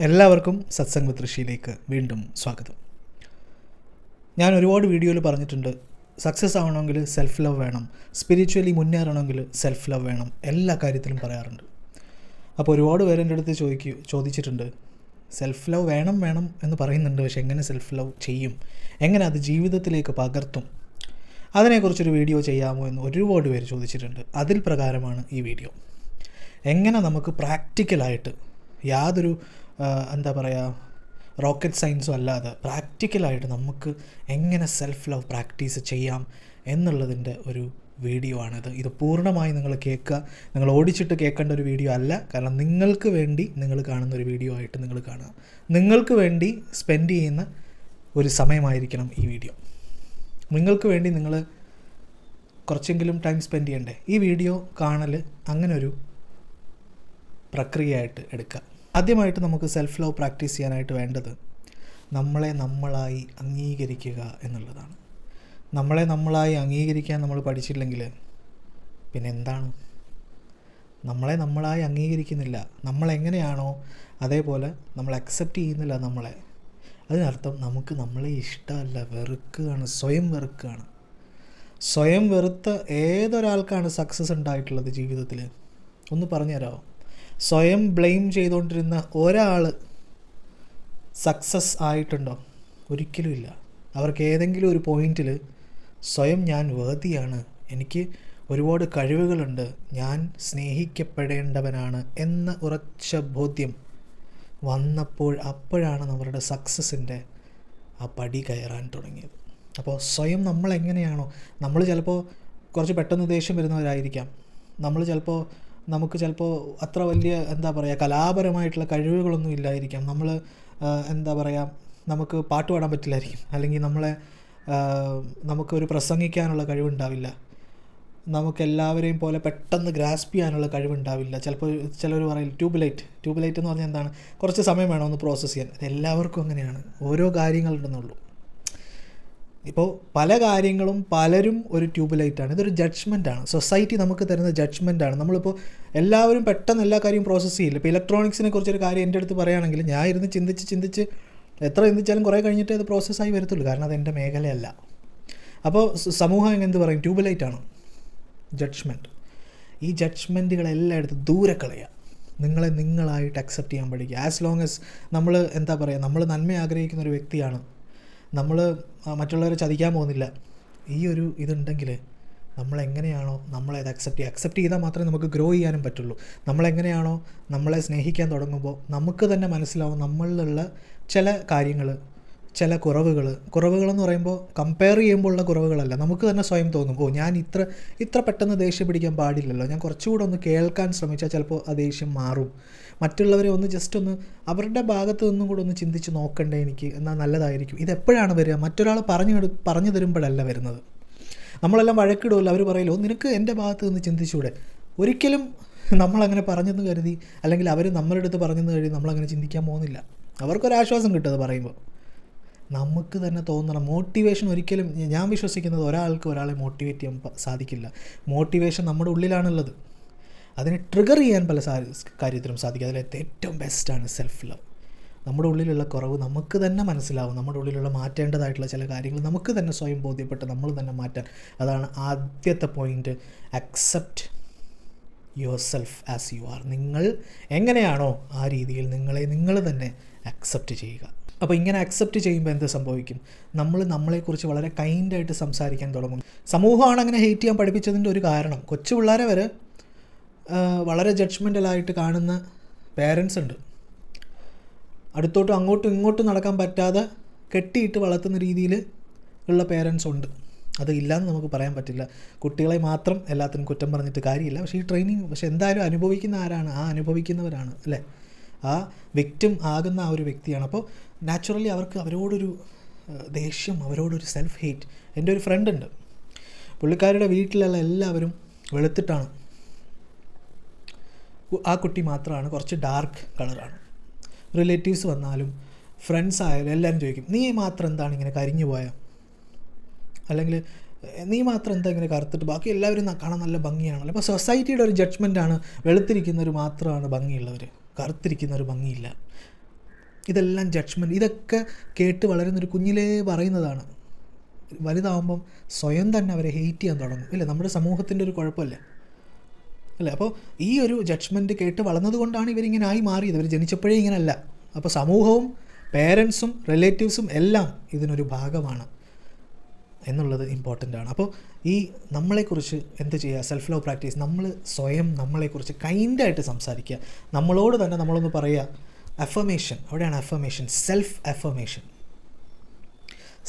എല്ലാവർക്കും സത്സംഗ് വിത്ത് ഋഷിയിലേക്ക് വീണ്ടും സ്വാഗതം. ഞാൻ ഒരുപാട് വീഡിയോയിൽ പറഞ്ഞിട്ടുണ്ട്, സക്സസ് ആവണമെങ്കിൽ സെൽഫ് ലവ് വേണം, സ്പിരിച്വലി മുന്നേറണമെങ്കിൽ സെൽഫ് ലവ് വേണം, എല്ലാ കാര്യത്തിലും പറയാറുണ്ട്. അപ്പോൾ ഒരുപാട് പേര് എൻ്റെ അടുത്ത് ചോദിച്ചിട്ടുണ്ട്, സെൽഫ് ലവ് വേണം എന്ന് പറയുന്നുണ്ട്, പക്ഷെ എങ്ങനെ സെൽഫ് ലവ് ചെയ്യും, എങ്ങനെ അത് ജീവിതത്തിലേക്ക് പകർത്തും, അതിനെക്കുറിച്ചൊരു വീഡിയോ ചെയ്യാമോ എന്ന് ഒരുപാട് പേര് ചോദിച്ചിട്ടുണ്ട്. അതിൽ പ്രകാരമാണ് ഈ വീഡിയോ. എങ്ങനെ നമുക്ക് പ്രാക്ടിക്കലായിട്ട് യാതൊരു റോക്കറ്റ് സയൻസും അല്ലാതെ പ്രാക്ടിക്കലായിട്ട് നമുക്ക് എങ്ങനെ സെൽഫ് ലവ് പ്രാക്ടീസ് ചെയ്യാം എന്നുള്ളതിൻ്റെ ഒരു വീഡിയോ ആണിത്. ഇത് പൂർണ്ണമായി നിങ്ങൾ കേൾക്കുക. നിങ്ങൾ ഓടിച്ചിട്ട് കേൾക്കേണ്ട ഒരു വീഡിയോ അല്ല, കാരണം നിങ്ങൾക്ക് വേണ്ടി നിങ്ങൾ കാണുന്ന ഒരു വീഡിയോ ആയിട്ട് നിങ്ങൾ കാണുക. നിങ്ങൾക്ക് വേണ്ടി സ്പെൻഡ് ചെയ്യുന്ന ഒരു സമയമായിരിക്കണം ഈ വീഡിയോ. നിങ്ങൾക്ക് വേണ്ടി നിങ്ങൾ കുറച്ചെങ്കിലും ടൈം സ്പെൻഡ് ചെയ്യണ്ടേ? ഈ വീഡിയോ കാണൽ അങ്ങനെ ഒരു പ്രക്രിയയായിട്ട് എടുക്കുക. ആദ്യമായിട്ട് നമുക്ക് സെൽഫ് ലവ് പ്രാക്ടീസ് ചെയ്യാനായിട്ട് വേണ്ടത് നമ്മളെ നമ്മളായി അംഗീകരിക്കുക എന്നുള്ളതാണ്. നമ്മളെ നമ്മളായി അംഗീകരിക്കാൻ നമ്മൾ പഠിച്ചില്ലെങ്കിൽ പിന്നെ എന്താണ്? നമ്മളെ നമ്മളായി അംഗീകരിക്കുന്നില്ല, നമ്മളെങ്ങനെയാണോ അതേപോലെ നമ്മൾ അക്സെപ്റ്റ് ചെയ്യുന്നില്ല നമ്മളെ. അതിനർത്ഥം നമുക്ക് നമ്മളെ ഇഷ്ടമല്ല, വെറുക്കുകയാണ്, സ്വയം വെറുക്കുകയാണ്. സ്വയം വെറുത്ത ഏതൊരാൾക്കാണ് സക്സസ് ഉണ്ടായിട്ടുള്ളത് ജീവിതത്തിൽ? ഒന്ന് പറഞ്ഞു തരാമോ? സ്വയം ബ്ലെയിം ചെയ്തുകൊണ്ടിരുന്ന ഒരാൾ സക്സസ് ആയിട്ടുണ്ടോ? ഒരിക്കലും ഇല്ല. അവർക്ക് ഏതെങ്കിലും ഒരു പോയിന്റിൽ സ്വയം ഞാൻ വേദിയാണ്, എനിക്ക് ഒരുപാട് കഴിവുകളുണ്ട്, ഞാൻ സ്നേഹിക്കപ്പെടേണ്ടവനാണ് എന്ന ഉറച്ച ബോധ്യം വന്നപ്പോൾ അപ്പോഴാണ് അവരുടെ സക്സസിൻ്റെ ആ പടി കയറാൻ തുടങ്ങിയത്. അപ്പോൾ സ്വയം നമ്മളെങ്ങനെയാണോ, നമ്മൾ ചിലപ്പോൾ കുറച്ച് പെട്ടെന്ന് ദേഷ്യം വരുന്നവരായിരിക്കാം, നമുക്ക് ചിലപ്പോൾ അത്ര വലിയ കലാപരമായിട്ടുള്ള കഴിവുകളൊന്നും ഇല്ലായിരിക്കാം, നമുക്ക് പാട്ട് പാടാൻ പറ്റില്ലായിരിക്കും, അല്ലെങ്കിൽ നമുക്കൊരു പ്രസംഗിക്കാനുള്ള കഴിവുണ്ടാവില്ല, നമുക്കെല്ലാവരെയും പോലെ പെട്ടെന്ന് ഗ്രാസ്പ് ചെയ്യാനുള്ള കഴിവുണ്ടാവില്ല. ചിലർ പറയും ട്യൂബ്ലൈറ്റ് എന്ന് പറഞ്ഞാൽ എന്താണ്? കുറച്ച് സമയം വേണം ഒന്ന് പ്രോസസ്സ് ചെയ്യാൻ. എല്ലാവർക്കും അങ്ങനെയാണ്, ഓരോ കാര്യങ്ങളുണ്ടെന്നുള്ളൂ. ഇപ്പോൾ പല കാര്യങ്ങളും പലരും ഒരു ട്യൂബ്ലൈറ്റാണ്. ഇതൊരു ജഡ്ജ്മെൻറ്റാണ്, സൊസൈറ്റി നമുക്ക് തരുന്ന ജഡ്ജ്മെൻറ്റാണ്. നമ്മളിപ്പോൾ എല്ലാവരും പെട്ടെന്ന് എല്ലാ കാര്യവും പ്രോസസ്സ് ചെയ്യില്ല. ഇപ്പോൾ ഇലക്ട്രോണിക്സിനെ കുറിച്ചൊരു കാര്യം എൻ്റെ അടുത്ത് പറയുകയാണെങ്കിൽ ഞാൻ ഇരുന്ന് ചിന്തിച്ച് എത്ര ചിന്തിച്ചാലും കുറേ കഴിഞ്ഞിട്ട് അത് പ്രോസസ്സായി വരത്തുള്ളൂ, കാരണം അതെൻ്റെ മേഖലയല്ല. അപ്പോൾ സമൂഹം എന്ത് പറയും? ട്യൂബ്ലൈറ്റാണ് ജഡ്ജ്മെൻറ്റ്. ഈ ജഡ്ജ്മെൻറ്റുകളെല്ലാം എടുത്ത് ദൂരെ കളയുക. നിങ്ങളെ നിങ്ങളായിട്ട് അക്സെപ്റ്റ് ചെയ്യാൻ പഠിക്കുക. ആസ് ലോങ് എസ് നമ്മൾ നന്മ ആഗ്രഹിക്കുന്ന ഒരു വ്യക്തിയാണ്, നമ്മൾ മറ്റുള്ളവരെ ചതിക്കാൻ പോകുന്നില്ല, ഈ ഒരു ഇതുണ്ടെങ്കിൽ നമ്മളെങ്ങനെയാണോ നമ്മളത് അക്സെപ്റ്റ് ചെയ്താൽ മാത്രമേ നമുക്ക് ഗ്രോ ചെയ്യാനും പറ്റുള്ളൂ. നമ്മളെങ്ങനെയാണോ നമ്മളെ സ്നേഹിക്കാൻ തുടങ്ങുമ്പോൾ നമുക്ക് തന്നെ മനസ്സിലാവും നമ്മളിലുള്ള ചില കാര്യങ്ങൾ, ചില കുറവുകളെന്ന് പറയുമ്പോൾ കമ്പയർ ചെയ്യുമ്പോൾ ഉള്ള കുറവുകളല്ല, നമുക്ക് തന്നെ സ്വയം തോന്നും, ഞാൻ ഇത്ര പെട്ടെന്ന് ദേഷ്യം പിടിക്കാൻ പാടില്ലല്ലോ, ഞാൻ കുറച്ചുകൂടെ ഒന്ന് കേൾക്കാൻ ശ്രമിച്ചാൽ ചിലപ്പോൾ ആ ദേഷ്യം മാറും, മറ്റുള്ളവരെ ജസ്റ്റ് ഒന്ന് അവരുടെ ഭാഗത്ത് നിന്നും കൂടെ ഒന്ന് ചിന്തിച്ച് നോക്കണ്ടേ എനിക്ക്, എന്നാൽ നല്ലതായിരിക്കും. ഇതെപ്പോഴാണ് വരിക? മറ്റൊരാൾ പറഞ്ഞു തരുമ്പോഴല്ല വരുന്നത്. നമ്മളെല്ലാം വഴക്കിടുമല്ലോ, അവർ പറയല്ലോ നിനക്ക് എൻ്റെ ഭാഗത്ത് നിന്ന് ചിന്തിച്ചൂടെ? ഒരിക്കലും നമ്മളങ്ങനെ പറഞ്ഞെന്ന് കരുതി, അല്ലെങ്കിൽ അവർ നമ്മളുടെ അടുത്ത് പറഞ്ഞെന്ന് കരുതി നമ്മളങ്ങനെ ചിന്തിക്കാൻ പോകുന്നില്ല. അവർക്കൊരാശ്വാസം കിട്ടും അത് പറയുമ്പോൾ. നമുക്ക് തന്നെ തോന്നണം. മോട്ടിവേഷൻ ഒരിക്കലും, ഞാൻ വിശ്വസിക്കുന്നത് ഒരാൾക്ക് ഒരാളെ മോട്ടിവേറ്റ് ചെയ്യാൻ സാധിക്കില്ല. മോട്ടിവേഷൻ നമ്മുടെ ഉള്ളിലാണുള്ളത്, അതിനെ ട്രിഗർ ചെയ്യാൻ പല കാര്യത്തിലും സാധിക്കും. അതിൽ ഏറ്റവും ബെസ്റ്റാണ് സെൽഫ് ലവ്. നമ്മുടെ ഉള്ളിലുള്ള കുറവ് നമുക്ക് തന്നെ മനസ്സിലാവും, നമ്മുടെ ഉള്ളിലുള്ള മാറ്റേണ്ടതായിട്ടുള്ള ചില കാര്യങ്ങൾ നമുക്ക് തന്നെ സ്വയം ബോധ്യപ്പെട്ട് നമ്മൾ തന്നെ മാറ്റാൻ. അതാണ് ആദ്യത്തെ point. Accept your self as you are. നിങ്ങൾ എങ്ങനെയാണോ ആ രീതിയിൽ നിങ്ങൾ തന്നെ അക്സെപ്റ്റ് ചെയ്യുക. അപ്പോൾ ഇങ്ങനെ അക്സെപ്റ്റ് ചെയ്യുമ്പോൾ എന്ത് സംഭവിക്കും? നമ്മളെക്കുറിച്ച് വളരെ കൈൻഡായിട്ട് സംസാരിക്കാൻ തുടങ്ങും. സമൂഹമാണ് അങ്ങനെ ഹെയ്റ്റ് ചെയ്യാൻ പഠിപ്പിച്ചതിൻ്റെ ഒരു കാരണം. കൊച്ചു പിള്ളേരെ വരെ വളരെ ജഡ്ജ്മെൻ്റലായിട്ട് കാണുന്ന പേരൻസ് ഉണ്ട്. അടുത്തോട്ടും അങ്ങോട്ടും ഇങ്ങോട്ടും നടക്കാൻ പറ്റാതെ കെട്ടിയിട്ട് വളർത്തുന്ന രീതിയിൽ ഉള്ള പേരൻസ് ഉണ്ട്. അത് ഇല്ലയെന്ന് നമുക്ക് പറയാൻ പറ്റില്ല. കുട്ടികളെ മാത്രം എല്ലാത്തിനും കുറ്റം പറഞ്ഞിട്ട് കാര്യമില്ല. പക്ഷേ ഈ ട്രെയിനിങ് എന്തായാലും അനുഭവിക്കുന്ന ആരാണ്? ആ അനുഭവിക്കുന്നവരാണ്, അല്ലേ? ആ വിക്റ്റിം ആകുന്ന ആ ഒരു വ്യക്തിയാണ്. അപ്പോൾ നാച്ചുറലി അവരോടൊരു ദേഷ്യം, അവരോടൊരു സെൽഫ് ഹെയ്റ്റ്. എൻ്റെ ഒരു ഫ്രണ്ട് ഉണ്ട്, പുള്ളിക്കാരുടെ വീട്ടിലുള്ള എല്ലാവരും വെളുത്തിട്ടാണ്, ആ കുട്ടി മാത്രമാണ് കുറച്ച് ഡാർക്ക് കളറാണ്. റിലേറ്റീവ്സ് വന്നാലും ഫ്രണ്ട്സ് ആയാലും എല്ലാവരും ചോദിക്കും, നീ മാത്രം എന്താണ് ഇങ്ങനെ കരിഞ്ഞു പോയ, അല്ലെങ്കിൽ നീ മാത്രം എന്താ ഇങ്ങനെ കറുത്തിട്ട്, ബാക്കി എല്ലാവരും കാണാൻ നല്ല ഭംഗിയാണല്ലോ. അപ്പോൾ സൊസൈറ്റിയുടെ ഒരു ജഡ്ജ്മെൻറ്റാണ് വെളുത്തിരിക്കുന്നവർ മാത്രമാണ് ഭംഗിയുള്ളവർ, കറുത്തിരിക്കുന്നവർ ഭംഗിയില്ല. ഇതെല്ലാം ജഡ്ജ്മെൻറ്റ്. ഇതൊക്കെ കേട്ട് വളരുന്നൊരു കുഞ്ഞിലേ പറയുന്നതാണ്. വലുതാവുമ്പം സ്വയം തന്നെ അവരെ ഹെയ്റ്റ് ചെയ്യാൻ തുടങ്ങും. ഇല്ല, നമ്മുടെ സമൂഹത്തിൻ്റെ ഒരു കുഴപ്പമല്ലേ അല്ലേ? അപ്പോൾ ഈ ഒരു ജഡ്ജ്മെൻറ്റ് കേട്ട് വളർന്നത് കൊണ്ടാണ് ഇവരിങ്ങനെ ആയി മാറിയത്. ഇവർ ജനിച്ചപ്പോഴേ ഇങ്ങനെയല്ല. അപ്പോൾ സമൂഹവും പേരൻസും റിലേറ്റീവ്സും എല്ലാം ഇതിനൊരു ഭാഗമാണ് എന്നുള്ളത് ഇമ്പോർട്ടൻ്റ് ആണ്. അപ്പോൾ ഈ നമ്മളെക്കുറിച്ച് എന്ത് ചെയ്യുക? Self love practice. നമ്മൾ സ്വയം നമ്മളെക്കുറിച്ച് കൈൻഡായിട്ട് സംസാരിക്കുക. നമ്മളോട് തന്നെ നമ്മളൊന്ന് പറയുക. അഫർമേഷൻ, അവിടെയാണ് അഫർമേഷൻ.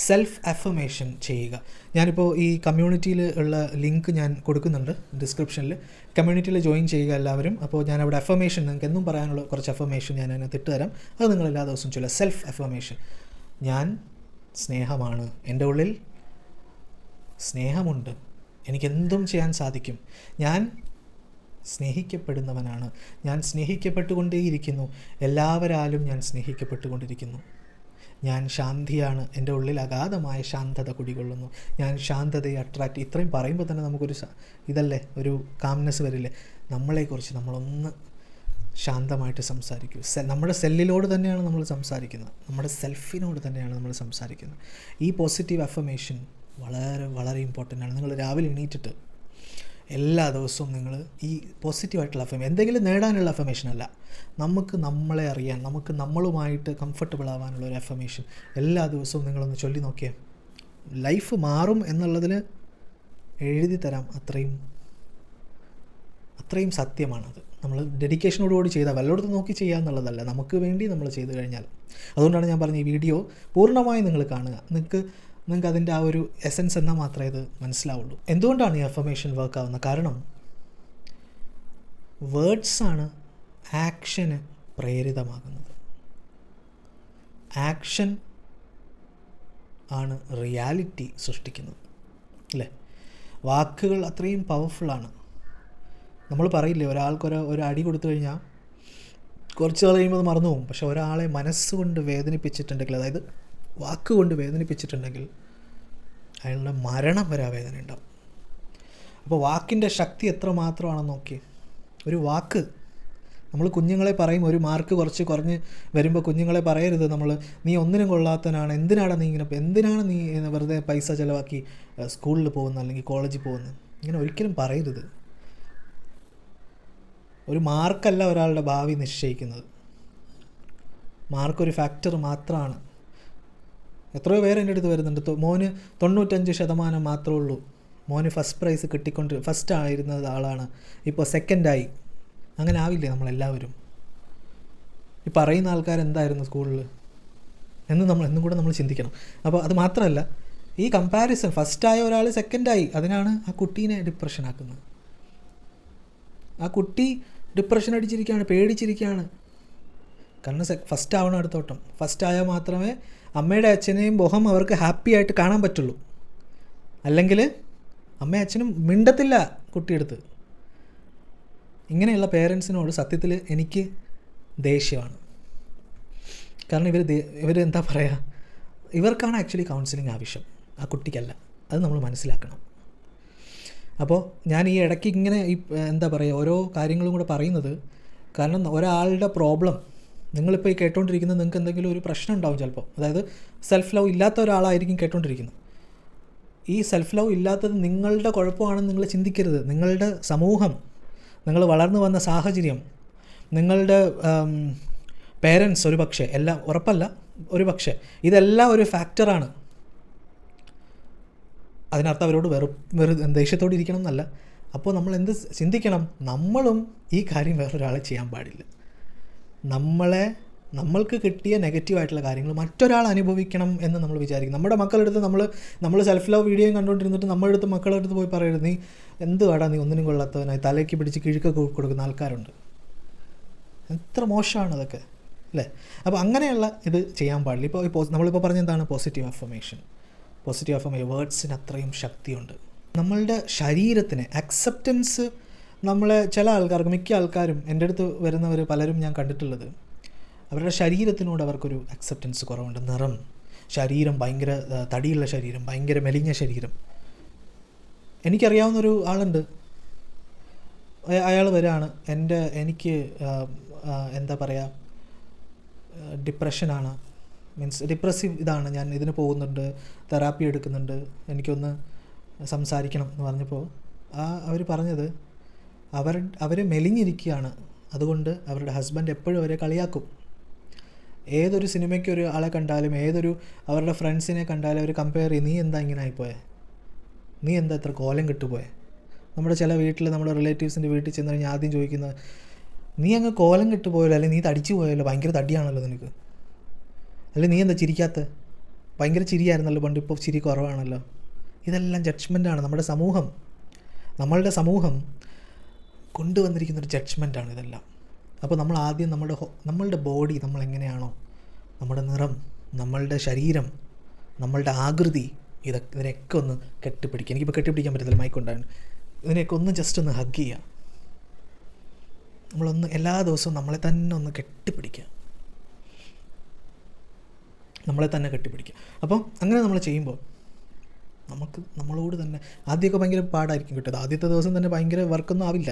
സെൽഫ് അഫർമേഷൻ ചെയ്യുക. ഞാനിപ്പോൾ ഈ കമ്മ്യൂണിറ്റിയിൽ ഉള്ള ലിങ്ക് ഞാൻ കൊടുക്കുന്നുണ്ട് ഡിസ്ക്രിപ്ഷനിൽ. കമ്മ്യൂണിറ്റിയിൽ ജോയിൻ ചെയ്യുക എല്ലാവരും. അപ്പോൾ ഞാൻ അവിടെ അഫർമേഷൻ, നിങ്ങൾക്ക് എന്നും പറയാനുള്ള കുറച്ച് അഫർമേഷൻ ഞാൻ അതിനകത്ത് ഇട്ട് തരാം. അത് നിങ്ങൾ എല്ലാ ദിവസവും ചൊല്ലുക. Self affirmation. ഞാൻ സ്നേഹമാണ്, എൻ്റെ ഉള്ളിൽ സ്നേഹമുണ്ട്, എനിക്കെന്തും ചെയ്യാൻ സാധിക്കും, ഞാൻ സ്നേഹിക്കപ്പെടുന്നവനാണ്, ഞാൻ സ്നേഹിക്കപ്പെട്ടുകൊണ്ടേയിരിക്കുന്നു, എല്ലാവരാലും ഞാൻ സ്നേഹിക്കപ്പെട്ടുകൊണ്ടിരിക്കുന്നു, ഞാൻ ശാന്തിയാണ്, എൻ്റെ ഉള്ളിൽ അഗാധമായ ശാന്തത കുടികൊള്ളുന്നു, ഞാൻ ശാന്തതയെ അട്രാക്റ്റ്. ഇത്രയും പറയുമ്പോൾ തന്നെ നമുക്കൊരു ഇതല്ലേ, ഒരു കാംനെസ് വരില്ലേ? നമ്മളെക്കുറിച്ച് നമ്മളൊന്ന് ശാന്തമായിട്ട് സംസാരിക്കൂ. നമ്മുടെ സെല്ലിനോട് തന്നെയാണ് നമ്മൾ സംസാരിക്കുന്നത്, നമ്മുടെ സെൽഫിനോട് തന്നെയാണ് നമ്മൾ സംസാരിക്കുന്നത്. ഈ പോസിറ്റീവ് അഫർമേഷൻ വളരെ വളരെ ഇമ്പോർട്ടൻ്റ് ആണ്. നിങ്ങൾ രാവിലെ എണീറ്റിട്ട് എല്ലാ ദിവസവും നിങ്ങൾ ഈ പോസിറ്റീവായിട്ടുള്ള അഫർമേഷൻ, എന്തെങ്കിലും നേടാനുള്ള അഫർമേഷൻ അല്ല, നമുക്ക് നമ്മളെ അറിയാൻ, നമുക്ക് നമ്മളുമായിട്ട് കംഫർട്ടബിൾ ആവാനുള്ള ഒരു അഫർമേഷൻ എല്ലാ ദിവസവും നിങ്ങളൊന്ന് ചൊല്ലി നോക്കിയാൽ ലൈഫ് മാറും എന്നുള്ളതിൽ എഴുതി തരാം. അത്രയും സത്യമാണത്. നമ്മൾ ഡെഡിക്കേഷനോടുകൂടി ചെയ്താൽ, വല്ലയിടത്തും നോക്കി ചെയ്യുക എന്നുള്ളതല്ല, നമുക്ക് വേണ്ടി നമ്മൾ ചെയ്തു കഴിഞ്ഞാൽ. അതുകൊണ്ടാണ് ഞാൻ പറഞ്ഞ ഈ വീഡിയോ പൂർണ്ണമായും നിങ്ങൾ കാണുക. നിങ്ങൾക്ക് അതിൻ്റെ ആ ഒരു എസൻസ് എന്നാൽ മാത്രമേ ഇത് മനസ്സിലാവുള്ളൂ. എന്തുകൊണ്ടാണ് ഈ അഫർമേഷൻ വർക്ക് ആവുന്നത്? കാരണം വേർഡ്സാണ് ആക്ഷന് പ്രേരിതമാകുന്നത്. ആക്ഷൻ ആണ് റിയാലിറ്റി സൃഷ്ടിക്കുന്നത്, അല്ലേ? വാക്കുകൾ അത്രയും പവർഫുള്ളാണ്. നമ്മൾ പറയില്ലേ, ഒരു അടി കൊടുത്തു കഴിഞ്ഞാൽ കുറച്ച് നാൾ കഴിയുമ്പോൾ അത് മറന്നു പോകും. പക്ഷെ ഒരാളെ മനസ്സുകൊണ്ട് വേദനിപ്പിച്ചിട്ടുണ്ടെങ്കിൽ, അതായത് വാക്കുകൊണ്ട് വേദനിപ്പിച്ചിട്ടുണ്ടെങ്കിൽ അയാളുടെ മരണം വരെ ആ വേദന ഉണ്ടാവും. അപ്പോൾ വാക്കിൻ്റെ ശക്തി എത്ര മാത്രമാണെന്ന് നോക്കി. ഒരു വാക്ക് നമ്മൾ കുഞ്ഞുങ്ങളെ പറയും, ഒരു മാർക്ക് കുറച്ച് കുറഞ്ഞ് വരുമ്പോൾ കുഞ്ഞുങ്ങളെ പറയരുത് നീ ഒന്നിനും കൊള്ളാത്തവനാണ്, എന്തിനാണ് നീ വെറുതെ പൈസ ചിലവാക്കി സ്കൂളിൽ പോകുന്നത് അല്ലെങ്കിൽ കോളേജിൽ പോകുന്നത്, ഇങ്ങനെ ഒരിക്കലും പറയരുത്. ഒരു മാർക്കല്ല ഒരാളുടെ ഭാവി നിശ്ചയിക്കുന്നത്. മാർക്കൊരു ഫാക്ടർ മാത്രമാണ്. എത്രയോ പേര് എൻ്റെ അടുത്ത് വരുന്നുണ്ട്, മോന് 95% മാത്രമേ ഉള്ളൂ, മോന് ഫസ്റ്റ് പ്രൈസ് ഫസ്റ്റ് ആയിരുന്നത് ആളാണ്, ഇപ്പോൾ സെക്കൻഡായി. അങ്ങനെ ആവില്ലേ നമ്മളെല്ലാവരും? ഈ പറയുന്ന ആൾക്കാരെന്തായിരുന്നു സ്കൂളിൽ എന്ന് എന്നും കൂടെ നമ്മൾ ചിന്തിക്കണം. അപ്പോൾ അത് മാത്രമല്ല, ഈ കമ്പാരിസൺ, ഫസ്റ്റായ ഒരാൾ സെക്കൻഡായി, അതിനാണ് ആ കുട്ടീനെ ഡിപ്രഷനാക്കുന്നത്. ആ കുട്ടി ഡിപ്രഷൻ അടിച്ചിരിക്കുകയാണ്, പേടിച്ചിരിക്കുകയാണ്. കാരണം ഫസ്റ്റ് ആവണം അടുത്തോട്ടം. ഫസ്റ്റ് ആയാൽ മാത്രമേ അമ്മയുടെ അച്ഛനെയും മുഖം അവർക്ക് ഹാപ്പി ആയിട്ട് കാണാൻ പറ്റുള്ളൂ. അല്ലെങ്കിൽ അമ്മയും അച്ഛനും മിണ്ടത്തില്ല കുട്ടിയെടുത്ത്. ഇങ്ങനെയുള്ള പേരൻസിനോട് സത്യത്തിൽ എനിക്ക് ദേഷ്യമാണ്. കാരണം ഇവരെന്താ പറയുക, ഇവർക്കാണ് ആക്ച്വലി കൗൺസിലിംഗ് ആവശ്യം, ആ കുട്ടിക്കല്ല. അത് നമ്മൾ മനസ്സിലാക്കണം. അപ്പോൾ ഞാൻ ഈ ഇടയ്ക്ക് ഇങ്ങനെ എന്താ പറയുക, ഓരോ കാര്യങ്ങളും കൂടെ പറയുന്നത്, കാരണം ഒരാളുടെ പ്രോബ്ലം നിങ്ങളിപ്പോൾ ഈ കേട്ടോണ്ടിരിക്കുന്നത്, നിങ്ങൾക്ക് എന്തെങ്കിലും ഒരു പ്രശ്നം ഉണ്ടാവും ചിലപ്പോൾ. അതായത് സെൽഫ് ലവ് ഇല്ലാത്ത ഒരാളായിരിക്കും കേട്ടോണ്ടിരിക്കുന്നത്. ഈ സെൽഫ് ലവ് ഇല്ലാത്തത് നിങ്ങളുടെ കുഴപ്പമാണെന്ന് നിങ്ങൾ ചിന്തിക്കരുത്. നിങ്ങളുടെ സമൂഹം, നിങ്ങൾ വളർന്നു വന്ന സാഹചര്യം, നിങ്ങളുടെ പേരൻസ്, ഒരു പക്ഷേ, എല്ലാം ഉറപ്പല്ല, ഒരു പക്ഷേ ഇതെല്ലാം ഒരു ഫാക്ടറാണ്. അതിനർത്ഥം അവരോട് ദേഷ്യത്തോടെ ഇരിക്കണം എന്നല്ല. അപ്പോൾ നമ്മൾ എന്ത് ചിന്തിക്കണം? നമ്മളും ഈ കാര്യം വേറൊരാളെ ചെയ്യാൻ പാടില്ല. നമ്മൾക്ക് കിട്ടിയ നെഗറ്റീവായിട്ടുള്ള കാര്യങ്ങൾ മറ്റൊരാൾ അനുഭവിക്കണം എന്ന് നമ്മൾ വിചാരിക്കും. നമ്മുടെ മക്കളെടുത്ത് നമ്മൾ സെൽഫ് ലവ് വീഡിയോയും കണ്ടുകൊണ്ടിരുന്നിട്ട് നമ്മളെടുത്ത് മക്കളെടുത്ത് പോയി പറയരുത്, നീ എന്തുവാടാ, നീ ഒന്നിനും കൊള്ളാത്തവനായി തലയ്ക്ക് പിടിച്ച് കിഴുക്കൊക്കെ കൊടുക്കുന്ന ആൾക്കാരുണ്ട്. എത്ര മോശമാണ് അതൊക്കെ, അല്ലേ? അപ്പോൾ അങ്ങനെയുള്ള ഇത് ചെയ്യാൻ പാടില്ല. ഇപ്പോൾ നമ്മളിപ്പോൾ പറഞ്ഞെന്താണ് പോസിറ്റീവ് അഫർമേഷൻ. വേർഡ്സിന് അത്രയും ശക്തിയുണ്ട്. നമ്മളുടെ ശരീരത്തിന് അക്സെപ്റ്റൻസ്, ചില ആൾക്കാർക്ക്, മിക്ക ആൾക്കാരും എൻ്റെ അടുത്ത് വരുന്നവർ പലരും ഞാൻ കണ്ടിട്ടുള്ളത്, അവരുടെ ശരീരത്തിനോട് അവർക്കൊരു അക്സെപ്റ്റൻസ് കുറവുണ്ട്. നിറം, ശരീരം ഭയങ്കര തടിയുള്ള ശരീരം, ഭയങ്കര മെലിഞ്ഞ ശരീരം. എനിക്കറിയാവുന്നൊരു ആളുണ്ട്, അയാൾ വരികയാണ്, എനിക്ക് എന്താ പറയുക, ഡിപ്രഷനാണ്, മീൻസ് ഡിപ്രസീവ് ഇതാണ്, ഞാൻ ഇതിന് പോകുന്നുണ്ട്, തെറാപ്പി എടുക്കുന്നുണ്ട്, എനിക്കൊന്ന് സംസാരിക്കണം എന്ന് പറഞ്ഞപ്പോൾ അവർ പറഞ്ഞത് അവർ മെലിഞ്ഞിരിക്കുകയാണ്, അതുകൊണ്ട് അവരുടെ ഹസ്ബൻഡ് എപ്പോഴും അവരെ കളിയാക്കും. ഏതൊരു സിനിമയ്ക്ക് ഒരു ആളെ കണ്ടാലും അവരുടെ ഫ്രണ്ട്സിനെ കണ്ടാലും അവർ കമ്പയർ ചെയ്യും, നീ എന്താ ഇങ്ങനെ ആയിപ്പോയെ, നീ എന്താ ഇത്ര കോലം കിട്ടുപോയെ. നമ്മുടെ ചില വീട്ടിൽ നമ്മുടെ റിലേറ്റീവ്സിൻ്റെ വീട്ടിൽ ചെന്ന് കഴിഞ്ഞാൽ ആദ്യം ചോദിക്കുന്നത്, നീ അങ്ങ് കോലം കിട്ടുപോയല്ലോ, അല്ലെങ്കിൽ നീ തടിച്ചു പോയല്ലോ, ഭയങ്കര തടിയാണല്ലോ നിനക്ക്, അല്ലെങ്കിൽ നീ എന്താ ചിരിക്കാത്ത, ഭയങ്കര ചിരിയായിരുന്നല്ലോ പണ്ട്, ഇപ്പോൾ ചിരി കുറവാണല്ലോ. ഇതെല്ലാം ജഡ്ജ്മെൻറ്റാണ്. നമ്മളുടെ സമൂഹം കൊണ്ടുവന്നിരിക്കുന്നൊരു ജഡ്ജ്മെൻറ്റാണ് ഇതെല്ലാം. അപ്പോൾ നമ്മൾ ആദ്യം നമ്മളുടെ ബോഡി നമ്മളെങ്ങനെയാണോ, നമ്മുടെ നിറം, നമ്മളുടെ ശരീരം, നമ്മളുടെ ആകൃതി, ഇതിനെയൊക്കെ ഒന്ന് കെട്ടിപ്പിടിക്കുക. എനിക്കിപ്പോൾ കെട്ടിപ്പിടിക്കാൻ പറ്റത്തില്ല, മൈക്കുണ്ടായിരുന്നു. ഇതിനെയൊക്കെ ഒന്ന് ജസ്റ്റ് ഒന്ന് ഹഗ് ചെയ്യുക. നമ്മളൊന്ന് എല്ലാ ദിവസവും നമ്മളെ തന്നെ ഒന്ന് കെട്ടിപ്പിടിക്കുക, നമ്മളെ തന്നെ കെട്ടിപ്പിടിക്കുക. അപ്പോൾ അങ്ങനെ നമ്മൾ ചെയ്യുമ്പോൾ നമ്മളോട് തന്നെ ആദ്യമൊക്കെ ഭയങ്കര പാടായിരിക്കും കിട്ടുന്നത്. ആദ്യത്തെ ദിവസം തന്നെ ഭയങ്കര വർക്കൊന്നും ആവില്ല.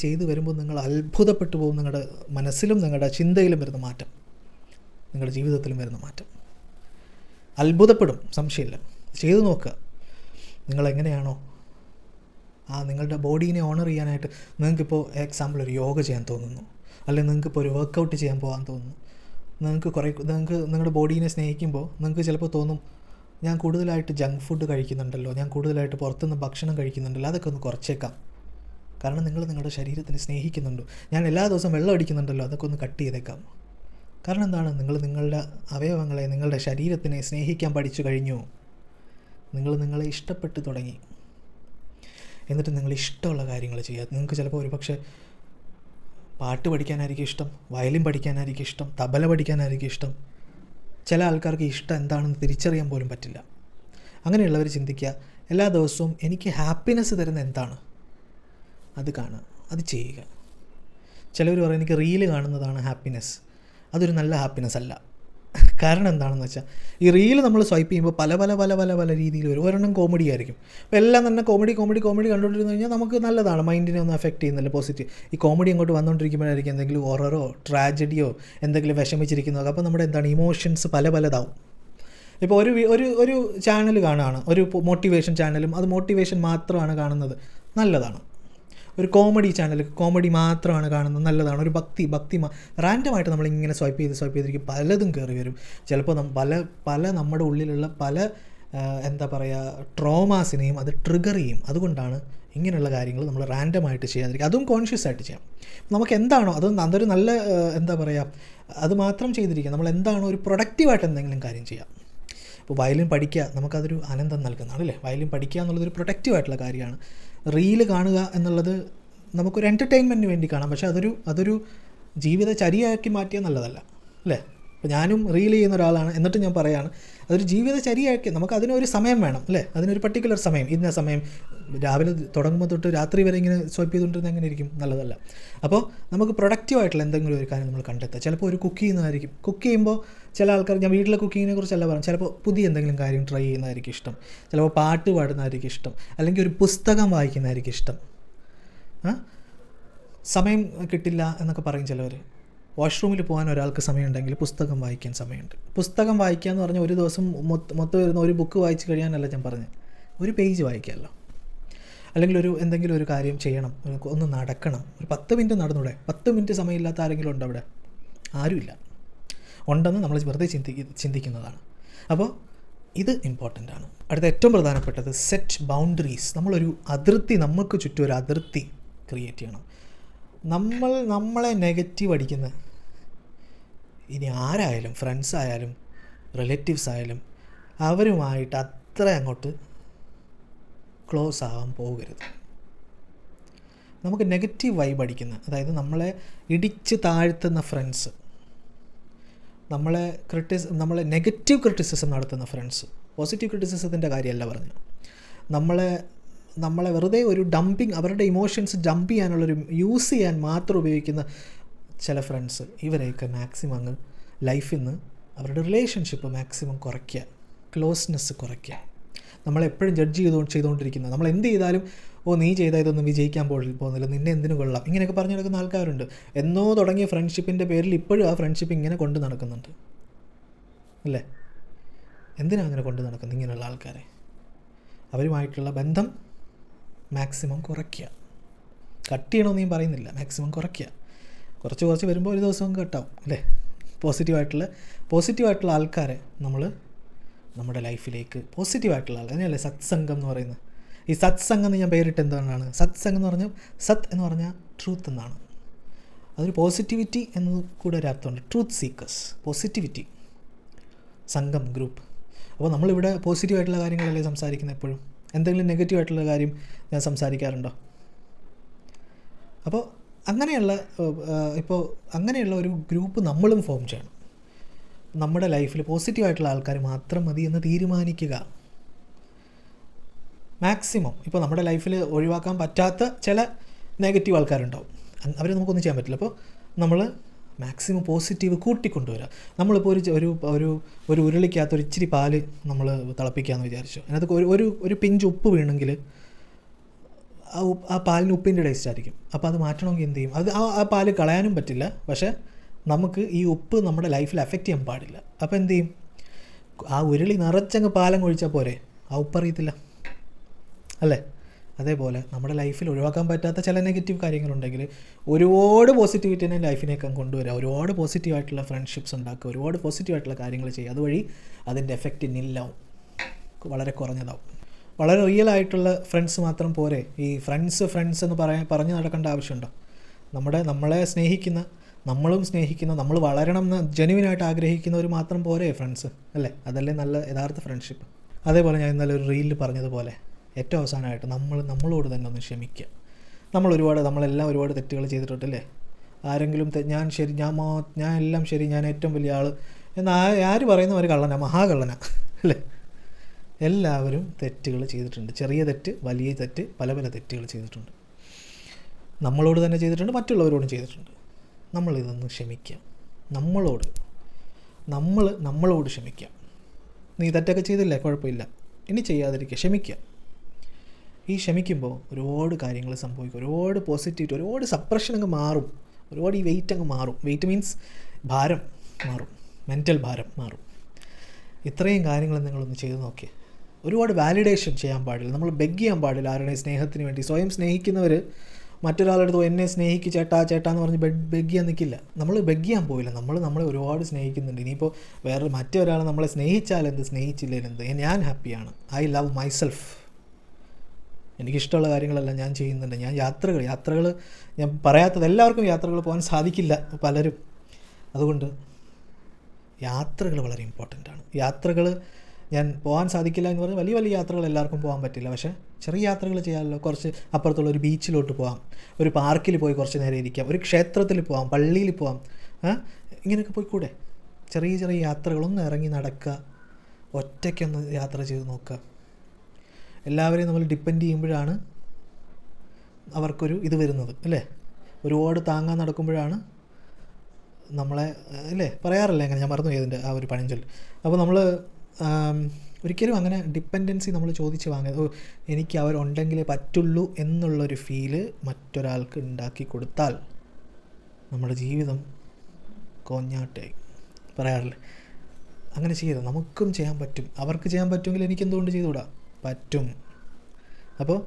ചെയ്ത് വരുമ്പോൾ നിങ്ങൾ അത്ഭുതപ്പെട്ടു പോകും. നിങ്ങളുടെ മനസ്സിലും നിങ്ങളുടെ ചിന്തയിലും വരുന്ന മാറ്റം, നിങ്ങളുടെ ജീവിതത്തിലും വരുന്ന മാറ്റം അത്ഭുതപ്പെടും, സംശയമില്ല. ചെയ്തു നോക്കുക. നിങ്ങളെങ്ങനെയാണോ നിങ്ങളുടെ ബോഡീനെ ഓണർ ചെയ്യാനായിട്ട്, നിങ്ങൾക്കിപ്പോൾ എക്സാമ്പിൾ ഒരു യോഗ ചെയ്യാൻ തോന്നുന്നു, അല്ലെങ്കിൽ നിങ്ങൾക്കിപ്പോൾ ഒരു വർക്കൗട്ട് ചെയ്യാൻ പോകാൻ തോന്നുന്നു, നിങ്ങൾക്ക് നിങ്ങളുടെ ബോഡീനെ സ്നേഹിക്കുമ്പോൾ നിങ്ങൾക്ക് ചിലപ്പോൾ തോന്നും, ഞാൻ കൂടുതലായിട്ട് ജങ്ക് ഫുഡ് കഴിക്കുന്നുണ്ടല്ലോ, ഞാൻ കൂടുതലായിട്ട് പുറത്തുനിന്ന് ഭക്ഷണം കഴിക്കുന്നുണ്ടല്ലോ, അതൊക്കെ ഒന്ന് കുറച്ചേക്കാം. കാരണം നിങ്ങൾ നിങ്ങളുടെ ശരീരത്തിനെ സ്നേഹിക്കുന്നുണ്ടോ. ഞാൻ എല്ലാ ദിവസവും വെള്ളം അടിക്കുന്നുണ്ടല്ലോ, അതൊക്കെ ഒന്ന് കട്ട് ചെയ്തേക്കാം. കാരണം എന്താണ്, നിങ്ങൾ നിങ്ങളുടെ അവയവങ്ങളെ, നിങ്ങളുടെ ശരീരത്തിനെ സ്നേഹിക്കാൻ പഠിച്ചു കഴിഞ്ഞു. നിങ്ങൾ നിങ്ങളെ ഇഷ്ടപ്പെട്ടു തുടങ്ങി. എന്നിട്ട് നിങ്ങൾ ഇഷ്ടമുള്ള കാര്യങ്ങൾ ചെയ്യുക. നിങ്ങൾക്ക് ചിലപ്പോൾ ഒരുപക്ഷെ പാട്ട് പഠിക്കാനായിരിക്കും ഇഷ്ടം, വയലിൻ പഠിക്കാനായിരിക്കും ഇഷ്ടം, തബല പഠിക്കാനായിരിക്കും ഇഷ്ടം. ചില ആൾക്കാർക്ക് ഇഷ്ടം എന്താണെന്ന് തിരിച്ചറിയാൻ പോലും പറ്റില്ല. അങ്ങനെയുള്ളവർ ചിന്തിക്കുക, എല്ലാ ദിവസവും എനിക്ക് ഹാപ്പിനെസ് തരുന്ന എന്താണ് അത് കാണുക, അത് ചെയ്യുക. ചിലവർ പറയും എനിക്ക് റീല് കാണുന്നതാണ് ഹാപ്പിനെസ്. അതൊരു നല്ല ഹാപ്പിനെസ് അല്ല. കാരണം എന്താണെന്ന് വെച്ചാൽ, ഈ റീല് നമ്മൾ സ്വൈപ്പ് ചെയ്യുമ്പോൾ പല പല പല പല പല രീതിയിൽ വരും. ഒരെണ്ണം കോമഡി ആയിരിക്കും. അപ്പോൾ എല്ലാം തന്നെ കോമഡി കണ്ടുകൊണ്ടിരുന്നു കഴിഞ്ഞാൽ നമുക്ക് നല്ലതാണ്, മൈൻഡിനെ ഒന്നും എഫക്റ്റ് ചെയ്യുന്നില്ല, പോസിറ്റീവ്. ഈ കോമഡി അങ്ങോട്ട് വന്നുകൊണ്ടിരിക്കുമ്പോഴായിരിക്കും എന്തെങ്കിലും ഹൊററോ ട്രാജഡിയോ എന്തെങ്കിലും വിഷമിച്ചിരിക്കുന്നതൊക്കെ. അപ്പോൾ നമ്മുടെ എന്താണ് ഇമോഷൻസ് പലതാവും. ഇപ്പോൾ ഒരു ചാനൽ കാണുകയാണ്, ഒരു മോട്ടിവേഷൻ ചാനലും, അത് മോട്ടിവേഷൻ മാത്രമാണ് കാണുന്നത്, നല്ലതാണ്. ഒരു കോമഡി ചാനൽ കോമഡി മാത്രമാണ് കാണുന്നത്, നല്ലതാണ്. ഒരു ഭക്തി റാൻഡമായിട്ട് നമ്മളിങ്ങനെ സ്വൈപ്പ് ചെയ്തിരിക്കും, പലതും കയറി വരും. ചിലപ്പോൾ പല നമ്മുടെ ഉള്ളിലുള്ള പല എന്താ പറയുക ട്രോമാസിനെയും അത് ട്രിഗർ ചെയ്യും. അതുകൊണ്ടാണ് ഇങ്ങനെയുള്ള കാര്യങ്ങൾ നമ്മൾ റാൻഡമായിട്ട് ചെയ്യാതിരിക്കുക. അതും കോൺഷ്യസ് ആയിട്ട് ചെയ്യാം. നമുക്ക് എന്താണോ അതൊരു നല്ല എന്താ പറയുക, അത് മാത്രം ചെയ്തിരിക്കുക. നമ്മൾ എന്താണോ ഒരു പ്രൊഡക്റ്റീവായിട്ട് എന്തെങ്കിലും കാര്യം ചെയ്യാം. ഇപ്പോൾ വയലിൻ പഠിക്കുക, നമുക്കതൊരു ആനന്ദം നൽകുന്നതാണ് അല്ലേ. വയലിൻ പഠിക്കുക എന്നുള്ളതൊരു പ്രൊഡക്റ്റീവായിട്ടുള്ള കാര്യമാണ്. റീല് കാണുക എന്നുള്ളത് നമുക്കൊരു എൻ്റർടൈൻമെൻറ്റിന് വേണ്ടി കാണാം, പക്ഷേ അതൊരു ജീവിതചര്യയാക്കി മാറ്റിയാൽ നല്ലതല്ല അല്ലേ. അപ്പോൾ ഞാനും റീൽ ചെയ്യുന്ന ഒരാളാണ്, എന്നിട്ട് ഞാൻ പറയുകയാണ് അതൊരു ജീവിതചര്യയാക്കി, നമുക്ക് അതിനൊരു സമയം വേണം അല്ലേ. അതിനൊരു പർട്ടിക്കുലർ സമയം, ഇന്ന സമയം, രാവിലെ തുടങ്ങുമ്പോൾ തൊട്ട് രാത്രി വരെ ഇങ്ങനെ സ്വൈപ്പ് ചെയ്തുകൊണ്ടിരുന്നത് എങ്ങനെ ഇരിക്കും, നല്ലതല്ല. അപ്പോൾ നമുക്ക് പ്രൊഡക്റ്റീവായിട്ടുള്ള എന്തെങ്കിലും ഒരു കാര്യം നമ്മൾ കണ്ടെത്തുക. ചിലപ്പോൾ ഒരു കുക്ക് ചെയ്യുന്നതായിരിക്കും. കുക്ക് ചെയ്യുമ്പോൾ ചില ആൾക്കാർ, ഞാൻ വീട്ടിലെ കുക്കിങ്ങിനെ കുറിച്ചല്ല പറഞ്ഞു, ചിലപ്പോൾ പുതിയ എന്തെങ്കിലും കാര്യം ട്രൈ ചെയ്യുന്നതായിരിക്കും ഇഷ്ടം, ചിലപ്പോൾ പാട്ട് പാടുന്നതായിരിക്കും ഇഷ്ടം, അല്ലെങ്കിൽ ഒരു പുസ്തകം വായിക്കുന്നതായിരിക്കും ഇഷ്ടം. സമയം കിട്ടില്ല എന്നൊക്കെ പറയും ചിലവർ. വാഷ്റൂമിൽ പോകാൻ ഒരാൾക്ക് സമയമുണ്ടെങ്കിൽ പുസ്തകം വായിക്കാൻ സമയമുണ്ട്. പുസ്തകം വായിക്കുക എന്ന് പറഞ്ഞാൽ ഒരു ദിവസം മൊത്തം വരുന്ന ഒരു ബുക്ക് വായിച്ച് കഴിയാനല്ല ഞാൻ പറഞ്ഞത്, ഒരു പേജ് വായിക്കാമല്ലോ. അല്ലെങ്കിൽ എന്തെങ്കിലും ഒരു കാര്യം ചെയ്യണം, ഒന്ന് നടക്കണം, ഒരു 10 മിനിറ്റ് നടന്നൂടെ. 10 മിനിറ്റ് സമയമില്ലാത്ത ആരെങ്കിലും ഉണ്ടോ അവിടെ? ആരുമില്ല. ഉണ്ടെന്ന് നമ്മൾ വെറുതെ ചിന്തിക്കുന്നതാണ്. അപ്പോൾ ഇത് ഇമ്പോർട്ടൻ്റ് ആണ്. അടുത്ത ഏറ്റവും പ്രധാനപ്പെട്ടത് സെറ്റ് ബൗണ്ടറീസ്. നമുക്ക് ചുറ്റും ഒരു അതിർത്തി ക്രിയേറ്റ് ചെയ്യണം. നമ്മളെ നെഗറ്റീവ് അടിക്കുന്ന ഇനി ആരായാലും, ഫ്രണ്ട്സ് ആയാലും റിലേറ്റീവ്സ് ആയാലും, അവരുമായിട്ട് അത്ര അങ്ങോട്ട് ക്ലോസ് ആവാൻ പോകരുത്. നമുക്ക് നെഗറ്റീവ് വൈബ് അടിക്കുന്ന, അതായത് നമ്മളെ ഇടിച്ച് താഴ്ത്തുന്ന ഫ്രണ്ട്സ്, നമ്മളെ നെഗറ്റീവ് ക്രിറ്റിസിസം നടത്തുന്ന ഫ്രണ്ട്സ്, പോസിറ്റീവ് ക്രിറ്റിസിസത്തിൻ്റെ കാര്യമല്ല പറഞ്ഞു, നമ്മളെ വെറുതെ ഒരു അവരുടെ ഇമോഷൻസ് ഡംപ് ചെയ്യാനുള്ളൊരു യൂസ് ചെയ്യാൻ മാത്രം ഉപയോഗിക്കുന്ന ചില ഫ്രണ്ട്സ്, ഇവരെയൊക്കെ മാക്സിമം അങ്ങ് ലൈഫിൽ നിന്ന് അവരുടെ റിലേഷൻഷിപ്പ് മാക്സിമം കുറയ്ക്കുക, ക്ലോസ്നെസ് കുറയ്ക്കുക. നമ്മളെപ്പോഴും ജഡ്ജ് ചെയ്തുകൊണ്ടിരിക്കുന്നത്, നമ്മൾ എന്ത് ചെയ്താലും നീ ചെയ്താൽ ഇതൊന്നും വിജയിക്കാൻ പോകുന്നില്ല, നിന്നെ എന്തിനു കൊള്ളാം, ഇങ്ങനെയൊക്കെ പറഞ്ഞു നടക്കുന്ന ആൾക്കാരുണ്ട്. എന്നോ തുടങ്ങിയ ഫ്രണ്ട്ഷിപ്പിൻ്റെ പേരിൽ ഇപ്പോഴും ആ ഫ്രണ്ട്ഷിപ്പ് ഇങ്ങനെ കൊണ്ട് നടക്കുന്നുണ്ട് അല്ലേ? എന്തിനാ അങ്ങനെ കൊണ്ട് നടക്കുന്നത് ഇങ്ങനെയുള്ള ആൾക്കാരെ? അവരുമായിട്ടുള്ള ബന്ധം മാക്സിമം കുറയ്ക്കുക. കട്ട് ചെയ്യണമെന്ന് ഞാൻ പറയുന്നില്ല, മാക്സിമം കുറയ്ക്കുക. കുറച്ച് വരുമ്പോൾ ഒരു ദിവസം കട്ടാവും അല്ലേ? പോസിറ്റീവായിട്ടുള്ള ആൾക്കാരെ നമ്മൾ നമ്മുടെ ലൈഫിലേക്ക്, പോസിറ്റീവായിട്ടുള്ള ആൾ അതിനല്ലേ സത്സംഗം എന്ന് പറയുന്നത്. ഈ സത്സംഗം എന്ന് ഞാൻ പേരിട്ട് എന്താണ്? സത്സംഗം എന്ന് പറഞ്ഞാൽ സത് എന്ന് പറഞ്ഞാൽ ട്രൂത്ത് എന്നാണ്. അതൊരു പോസിറ്റിവിറ്റി എന്ന് കൂടെ ഒരു അർത്ഥമുണ്ട്. ട്രൂത്ത് സീക്കേഴ്സ്, പോസിറ്റിവിറ്റി, സംഘം, ഗ്രൂപ്പ്. അപ്പോൾ നമ്മളിവിടെ പോസിറ്റീവായിട്ടുള്ള കാര്യങ്ങളല്ലേ സംസാരിക്കുന്നത് എപ്പോഴും. എന്തെങ്കിലും നെഗറ്റീവായിട്ടുള്ള കാര്യം ഞാൻ സംസാരിക്കാറുണ്ടോ? അപ്പോൾ അങ്ങനെയുള്ള ഒരു ഗ്രൂപ്പ് നമ്മളും ഫോം ചെയ്യണം. നമ്മുടെ ലൈഫിൽ പോസിറ്റീവായിട്ടുള്ള ആൾക്കാർ മാത്രം മതി എന്ന് തീരുമാനിക്കുക. മാക്സിമം ഇപ്പോൾ നമ്മുടെ ലൈഫിൽ ഒഴിവാക്കാൻ പറ്റാത്ത ചില നെഗറ്റീവ് ആൾക്കാരുണ്ടാവും, അവരെ നമുക്കൊന്നും ചെയ്യാൻ പറ്റില്ല. അപ്പോൾ നമ്മൾ മാക്സിമം പോസിറ്റീവ് കൂട്ടിക്കൊണ്ടുവരിക. നമ്മളിപ്പോൾ ഒരു ഉരുളിക്കകത്ത് ഒരു ഇച്ചിരി പാല് നമ്മൾ തിളപ്പിക്കാമെന്ന് വിചാരിച്ചു. അതിനകത്ത് ഒരു പിഞ്ച് ഉപ്പ് വീണെങ്കിൽ ആ പാലിന് ഉപ്പിൻ്റെ ടേസ്റ്റ് ആയിരിക്കും. അപ്പോൾ അത് മാറ്റണമെങ്കിൽ എന്ത് ചെയ്യും? ആ പാല് കളയാനും പറ്റില്ല, പക്ഷേ നമുക്ക് ഈ ഉപ്പ് നമ്മുടെ ലൈഫിൽ എഫക്റ്റ് ചെയ്യാൻ പാടില്ല. അപ്പോൾ എന്ത് ചെയ്യും? ആ ഉരുളി നിറച്ചങ്ങ് പാലം ഒഴിച്ചാൽ പോരെ, ആ ഉപ്പറിയത്തില്ല അല്ലേ? അതേപോലെ നമ്മുടെ ലൈഫിൽ ഒഴിവാക്കാൻ പറ്റാത്ത ചില നെഗറ്റീവ് കാര്യങ്ങളുണ്ടെങ്കിൽ ഒരുപാട് പോസിറ്റിവിറ്റിനെ ലൈഫിനേക്ക് കൊണ്ടുവരിക, ഒരുപാട് പോസിറ്റീവായിട്ടുള്ള ഫ്രണ്ട്ഷിപ്സ് ഉണ്ടാക്കുക, ഒരുപാട് പോസിറ്റീവായിട്ടുള്ള കാര്യങ്ങൾ ചെയ്യുക. അതുവഴി അതിൻ്റെ എഫക്റ്റ് നില്ലാവും, വളരെ കുറഞ്ഞതാവും. വളരെ റിയലായിട്ടുള്ള ഫ്രണ്ട്സ് മാത്രം പോരെ. ഈ ഫ്രണ്ട്സ് എന്ന് പറഞ്ഞു നടക്കേണ്ട ആവശ്യമുണ്ടോ? നമ്മളെ സ്നേഹിക്കുന്ന, നമ്മളും സ്നേഹിക്കുന്ന, നമ്മൾ വളരണം എന്ന് ജെന്യുവിനായിട്ട് ആഗ്രഹിക്കുന്നവർ മാത്രം പോരെ ഫ്രണ്ട്സ് അല്ലേ? അതല്ലേ നല്ല യഥാർത്ഥ ഫ്രണ്ട്ഷിപ്പ്. അതേപോലെ ഞാൻ ഇന്നലെ ഒരു റീലിൽ പറഞ്ഞതുപോലെ ഏറ്റവും അവസാനമായിട്ട് നമ്മളോട് തന്നെ ഒന്ന് ക്ഷമിക്കുക. നമ്മളെല്ലാം ഒരുപാട് തെറ്റുകൾ ചെയ്തിട്ടുണ്ടല്ലേ? ആരെങ്കിലും ഞാൻ എല്ലാം ശരി, ഞാൻ ഏറ്റവും വലിയ ആൾ എന്ന് ആര് പറയുന്നവർ കള്ളനാ, മഹാകള്ളനാ അല്ലേ? എല്ലാവരും തെറ്റുകൾ ചെയ്തിട്ടുണ്ട്. ചെറിയ തെറ്റ്, വലിയ തെറ്റ്, പല തെറ്റുകൾ ചെയ്തിട്ടുണ്ട്. നമ്മളോട് തന്നെ ചെയ്തിട്ടുണ്ട്, മറ്റുള്ളവരോടും ചെയ്തിട്ടുണ്ട്. നമ്മളിതൊന്ന് ക്ഷമിക്കുക. നമ്മളോട് ക്ഷമിക്കുക. നീ തെറ്റൊക്കെ ചെയ്തില്ലേ, കുഴപ്പമില്ല, ഇനി ചെയ്യാതിരിക്കുക, ക്ഷമിക്കുക. ഈ ക്ഷമിക്കുമ്പോൾ ഒരുപാട് കാര്യങ്ങൾ സംഭവിക്കും, ഒരുപാട് പോസിറ്റിവിറ്റി, ഒരുപാട് സപ്രഷൻ അങ്ങ് മാറും, ഒരുപാട് ഈ വെയിറ്റ് അങ്ങ് മാറും. വെയിറ്റ് മീൻസ് ഭാരം മാറും, മെൻ്റൽ ഭാരം മാറും. ഇത്രയും കാര്യങ്ങൾ നിങ്ങളൊന്ന് ചെയ്ത് നോക്കിയേ. ഒരുപാട് വാലിഡേഷൻ ചെയ്യാൻ പാടില്ല, നമ്മൾ ബെഗ് ചെയ്യാൻ പാടില്ല ആരുടെയും സ്നേഹത്തിന് വേണ്ടി. സ്വയം സ്നേഹിക്കുന്നവർ മറ്റൊരാളെടുത്ത് എന്നെ സ്നേഹിക്ക് ചേട്ടാ എന്ന് പറഞ്ഞ് ബെഗ് ചെയ്യാൻ നിൽക്കില്ല. നമ്മൾ ബെഗ് ചെയ്യാൻ പോയില്ല, നമ്മളെ ഒരുപാട് സ്നേഹിക്കുന്നുണ്ട്. ഇനിയിപ്പോൾ മറ്റൊരാൾ നമ്മളെ സ്നേഹിച്ചാലെന്ത്, സ്നേഹിച്ചില്ലേലെന്ത്, ഞാൻ ഹാപ്പിയാണ്. I love myself. എനിക്കിഷ്ടമുള്ള കാര്യങ്ങളെല്ലാം ഞാൻ ചെയ്യുന്നുണ്ട്. ഞാൻ യാത്രകൾ ഞാൻ പറയാത്തത്, എല്ലാവർക്കും യാത്രകൾ പോകാൻ സാധിക്കില്ല പലരും. അതുകൊണ്ട് യാത്രകൾ വളരെ ഇമ്പോർട്ടൻ്റ് ആണ്. യാത്രകൾ ഞാൻ പോകാൻ സാധിക്കില്ല എന്ന് പറഞ്ഞാൽ വലിയ യാത്രകൾ എല്ലാവർക്കും പോകാൻ പറ്റില്ല, പക്ഷേ ചെറിയ യാത്രകൾ ചെയ്യാമല്ലോ. കുറച്ച് അപ്പുറത്തുള്ള ഒരു ബീച്ചിലോട്ട് പോകാം, ഒരു പാർക്കിൽ പോയി കുറച്ച് നേരം ഇരിക്കാം, ഒരു ക്ഷേത്രത്തിൽ പോകാം, പള്ളിയിൽ പോകാം, ഇങ്ങനെയൊക്കെ പോയിക്കൂടെ? ചെറിയ യാത്രകളൊന്ന് ഇറങ്ങി നടക്കുക, ഒറ്റയ്ക്കൊന്ന് യാത്ര ചെയ്ത് നോക്കുക. എല്ലാവരെയും നമ്മൾ ഡിപ്പെൻഡ് ചെയ്യുമ്പോഴാണ് അവർക്കൊരു ഇത് വരുന്നത് അല്ലേ? ഒരുപാട് താങ്ങാൻ നടക്കുമ്പോഴാണ് നമ്മളെ അല്ലേ പറയാറില്ല, അങ്ങനെ ഞാൻ മറന്നു പോയതിൻ്റെ ആ ഒരു പഴഞ്ചൊല്ല്. അപ്പോൾ നമ്മൾ ഒരിക്കലും അങ്ങനെ ഡിപ്പെൻഡൻസി നമ്മൾ ചോദിച്ച് വാങ്ങരുത്. എനിക്ക് അവരുണ്ടെങ്കിലേ പറ്റുള്ളൂ എന്നുള്ളൊരു ഫീല് മറ്റൊരാൾക്ക് ഉണ്ടാക്കി കൊടുത്താൽ നമ്മുടെ ജീവിതം കോഞ്ഞാട്ടായി പറയാറില്ലേ? അങ്ങനെ ചെയ്യരുത്. നമുക്കും ചെയ്യാൻ പറ്റും. അവർക്ക് ചെയ്യാൻ പറ്റുമെങ്കിൽ എനിക്കെന്തുകൊണ്ട് ചെയ്തുകൂടാ? പറ്റും. അപ്പോൾ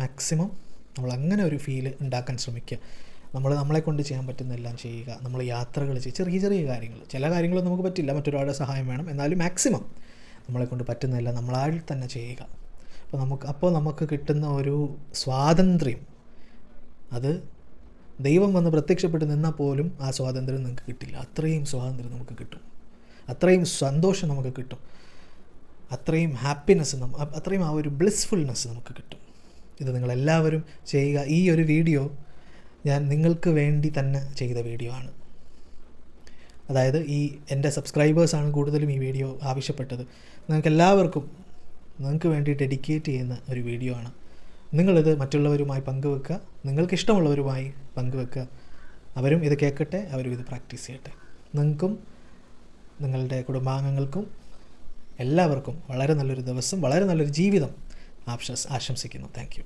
മാക്സിമം നമ്മളങ്ങനെ ഒരു ഫീല് ഉണ്ടാക്കാൻ ശ്രമിക്കുക. നമ്മളെ കൊണ്ട് ചെയ്യാൻ പറ്റുന്നതെല്ലാം ചെയ്യുക. നമ്മൾ യാത്രകൾ ചെയ്യുക, ചെറിയ കാര്യങ്ങൾ. ചില കാര്യങ്ങൾ നമുക്ക് പറ്റില്ല, മറ്റൊരാളുടെ സഹായം വേണം. എന്നാലും മാക്സിമം നമ്മളെ കൊണ്ട് പറ്റുന്നതെല്ലാം നമ്മളാൽ തന്നെ ചെയ്യുക. അപ്പോൾ നമുക്ക് കിട്ടുന്ന ഒരു സ്വാതന്ത്ര്യം, അത് ദൈവം വന്ന് പ്രത്യക്ഷപ്പെട്ട് നിന്നാൽ പോലും ആ സ്വാതന്ത്ര്യം നിങ്ങൾക്ക് കിട്ടില്ല. അത്രയും സ്വാതന്ത്ര്യം നമുക്ക് കിട്ടും, അത്രയും സന്തോഷം നമുക്ക് കിട്ടും, അത്രയും ഹാപ്പിനെസ്, അത്രയും ആ ഒരു ബ്ലിസ്ഫുൾനെസ് നമുക്ക് കിട്ടും. ഇത് നിങ്ങളെല്ലാവരും ചെയ്യുക. ഈ ഒരു വീഡിയോ ഞാൻ നിങ്ങൾക്ക് വേണ്ടി തന്നെ ചെയ്ത വീഡിയോ ആണ്. അതായത് എൻ്റെ സബ്സ്ക്രൈബേഴ്സാണ് കൂടുതലും ഈ വീഡിയോ ആവശ്യപ്പെട്ടത്. നിങ്ങൾക്ക് വേണ്ടി ഡെഡിക്കേറ്റ് ചെയ്യുന്ന ഒരു വീഡിയോ ആണ്. നിങ്ങളിത് മറ്റുള്ളവരുമായി പങ്കുവെക്കുക, നിങ്ങൾക്കിഷ്ടമുള്ളവരുമായി പങ്കുവെക്കുക. അവരും ഇത് കേൾക്കട്ടെ, അവരും ഇത് പ്രാക്ടീസ് ചെയ്യട്ടെ. നിങ്ങൾക്കും നിങ്ങളുടെ കുടുംബാംഗങ്ങൾക്കും എല്ലാവർക്കും വളരെ നല്ലൊരു ദിവസം, വളരെ നല്ലൊരു ജീവിതം ആശംസിക്കുന്നു. Thank you.